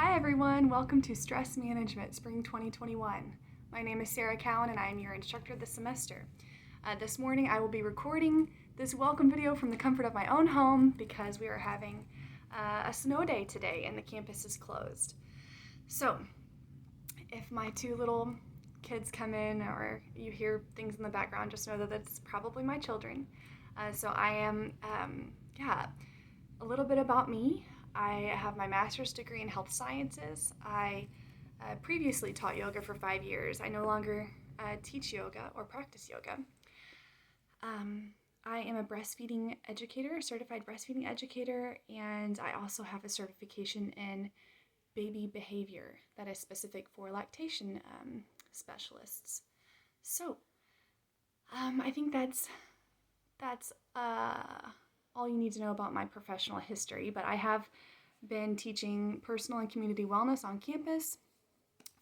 Hi everyone, welcome to Stress Management Spring 2021. My name is Sarah Cowan and I am your instructor this semester. This morning I will be recording this welcome video from the comfort of my own home because we are having a snow day today and the campus is closed. So, if my two little kids come in or you hear things in the background, just know that that's probably my children. So I am, a little bit about me. I have my master's degree in health sciences. I previously taught yoga for 5 years. I no longer teach yoga or practice yoga. I am a breastfeeding educator, a certified breastfeeding educator, and I also have a certification in baby behavior that is specific for lactation specialists. So, I think that's all you need to know about my professional history, but I have been teaching personal and community wellness on campus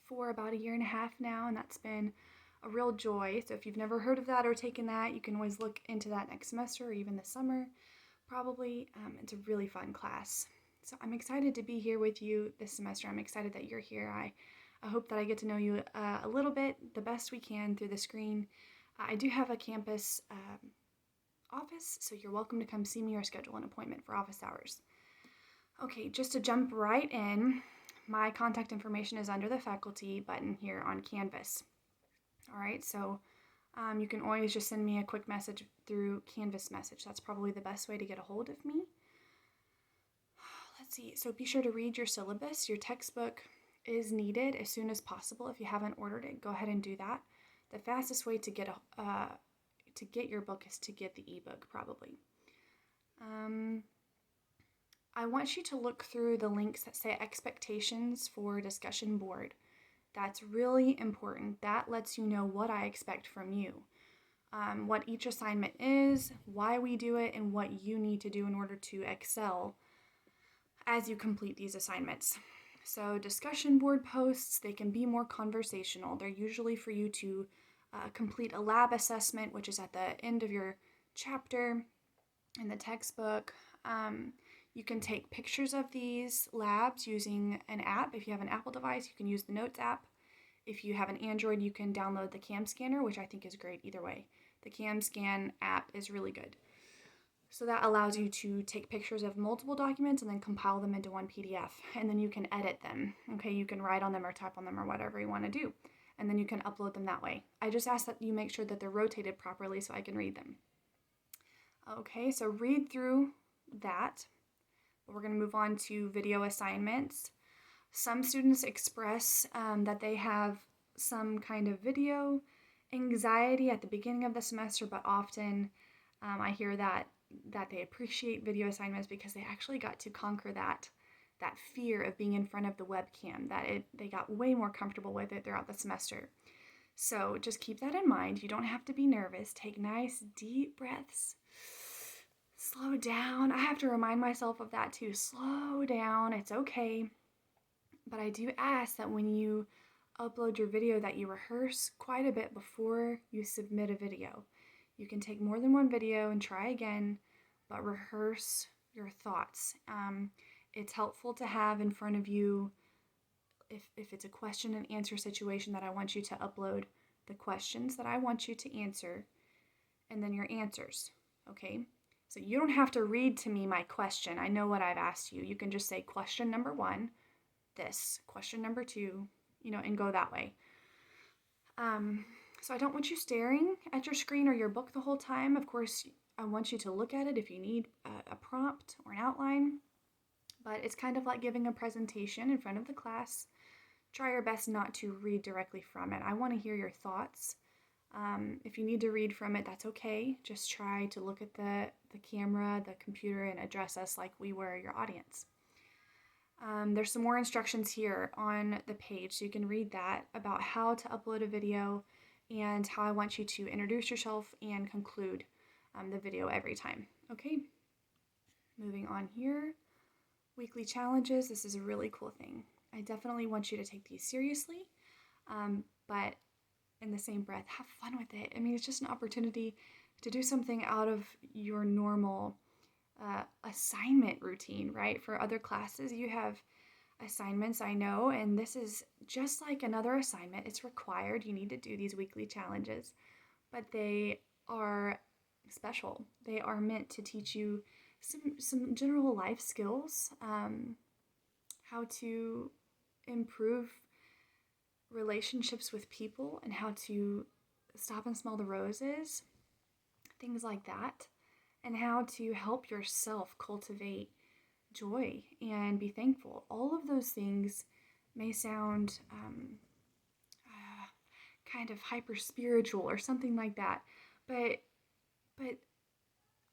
for about 1.5 years now, and that's been a real joy. So if you've never heard of that or taken that, you can always look into that next semester or even this summer, probably. It's a really fun class. So I'm excited to be here with you this semester. I'm excited that you're here. I hope that I get to know you a little bit, the best we can through the screen. I do have a campus office, so you're welcome to come see me or schedule an appointment for office hours. Okay, just to jump right in, my contact information is under the faculty button here on Canvas. All right, so you can always just send me a quick message through Canvas message. That's probably the best way to get a hold of me. Let's see, so be sure to read your syllabus. Your textbook is needed as soon as possible. If you haven't ordered it, go ahead and do that. The fastest way to get your book is to get the ebook, probably. I want you to look through the links that say expectations for discussion board. That's really important. That lets you know what I expect from you, what each assignment is, why we do it, and what you need to do in order to excel as you complete these assignments. So discussion board posts, they can be more conversational. They're usually for you to complete a lab assessment, which is at the end of your chapter in the textbook. You can take pictures of these labs using an app. If you have an Apple device, you can use the Notes app. If you have an Android, you can download the Cam Scanner, which I think is great either way. The Cam Scan app is really good. So that allows you to take pictures of multiple documents and then compile them into one PDF. And then you can edit them. Okay, you can write on them or type on them or whatever you want to do. And then you can upload them that way. I just ask that you make sure that they're rotated properly so I can read them. Okay, so read through that. We're going to move on to video assignments. Some students express that they have some kind of video anxiety at the beginning of the semester, but often I hear that they appreciate video assignments because they actually got to conquer that fear of being in front of the webcam, they got way more comfortable with it throughout the semester. So just keep that in mind. You don't have to be nervous. Take nice deep breaths. Slow down. I have to remind myself of that too. Slow down. It's okay. But I do ask that when you upload your video that you rehearse quite a bit before you submit a video. You can take more than one video and try again, but rehearse your thoughts. It's helpful to have in front of you, if it's a question and answer situation, that I want you to upload the questions that I want you to answer and then your answers, okay? So you don't have to read to me my question. I know what I've asked you. You can just say question number 1, this, question number 2, and go that way. So I don't want you staring at your screen or your book the whole time. Of course, I want you to look at it if you need a prompt or an outline. But it's kind of like giving a presentation in front of the class. Try your best not to read directly from it. I want to hear your thoughts. If you need to read from it, that's okay. Just try to look at the camera, the computer, and address us like we were your audience. There's some more instructions here on the page, so you can read that about how to upload a video and how I want you to introduce yourself and conclude the video every time. Okay, moving on here. Weekly challenges. This is a really cool thing. I definitely want you to take these seriously, but in the same breath, have fun with it. I mean, it's just an opportunity to do something out of your normal assignment routine, right? For other classes, you have assignments, I know, and this is just like another assignment. It's required. You need to do these weekly challenges, but they are special. They are meant to teach you some general life skills, how to improve relationships with people and how to stop and smell the roses, things like that, and how to help yourself cultivate joy and be thankful. All of those things may sound kind of hyper spiritual or something like that, but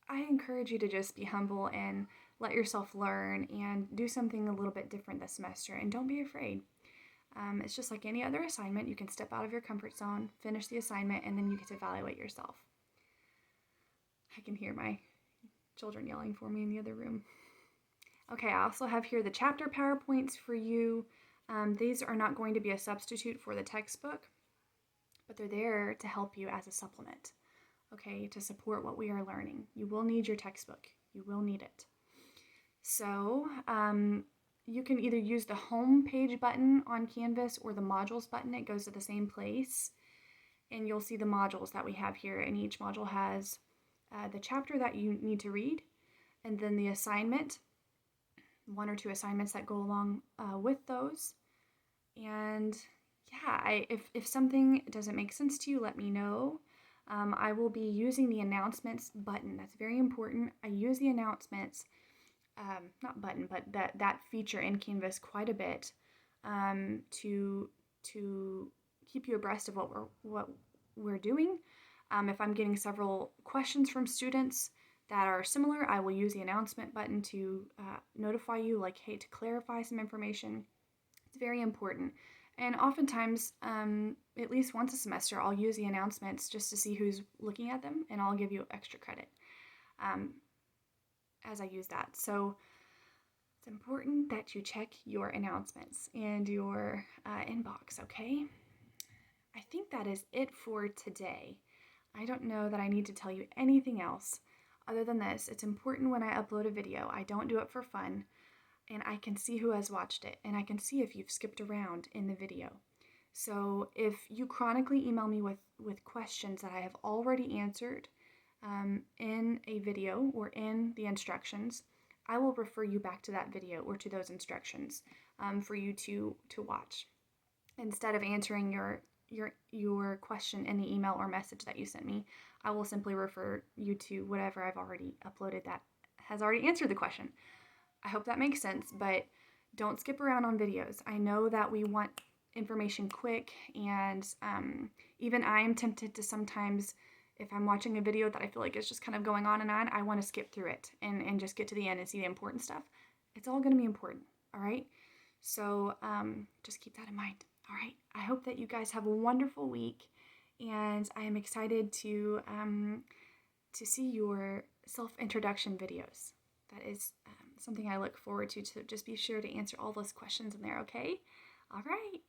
I encourage you to just be humble and let yourself learn and do something a little bit different this semester, and don't be afraid. It's just like any other assignment. You can step out of your comfort zone, finish the assignment, and then you get to evaluate yourself. I can hear my children yelling for me in the other room. Okay, I also have here the chapter PowerPoints for you. These are not going to be a substitute for the textbook, but they're there to help you as a supplement, okay, to support what we are learning. You will need your textbook. You will need it. So you can either use the home page button on Canvas or the modules button. It goes to the same place, and you'll see the modules that we have here, and each module has the chapter that you need to read, and then the assignment, one or two assignments that go along with those. And yeah, if something doesn't make sense to you, let me know. I will be using the announcements button. That's very important. I use the announcements, not button, but that feature in Canvas quite a bit to keep you abreast of what we're doing. If I'm getting several questions from students that are similar, I will use the announcement button to notify you, like, hey, to clarify some information. It's very important. And oftentimes, at least once a semester, I'll use the announcements just to see who's looking at them, and I'll give you extra credit as I use that. So it's important that you check your announcements and your inbox, okay? I think that is it for today. I don't know that I need to tell you anything else other than this. It's important when I upload a video. I don't do it for fun, and I can see who has watched it, and I can see if you've skipped around in the video. So if you chronically email me with questions that I have already answered in a video or in the instructions, I will refer you back to that video or to those instructions for you to watch. Instead of answering your question in the email or message that you sent me, I will simply refer you to whatever I've already uploaded that has already answered the question. I hope that makes sense, but don't skip around on videos. I know that we want information quick, and even I'm tempted to sometimes, if I'm watching a video that I feel like is just kind of going on, I want to skip through it and just get to the end and see the important stuff. It's all going to be important, all right? So just keep that in mind, all right? I hope that you guys have a wonderful week, and I am excited to see your self-introduction videos. That is something I look forward to just be sure to answer all those questions in there, okay? All right.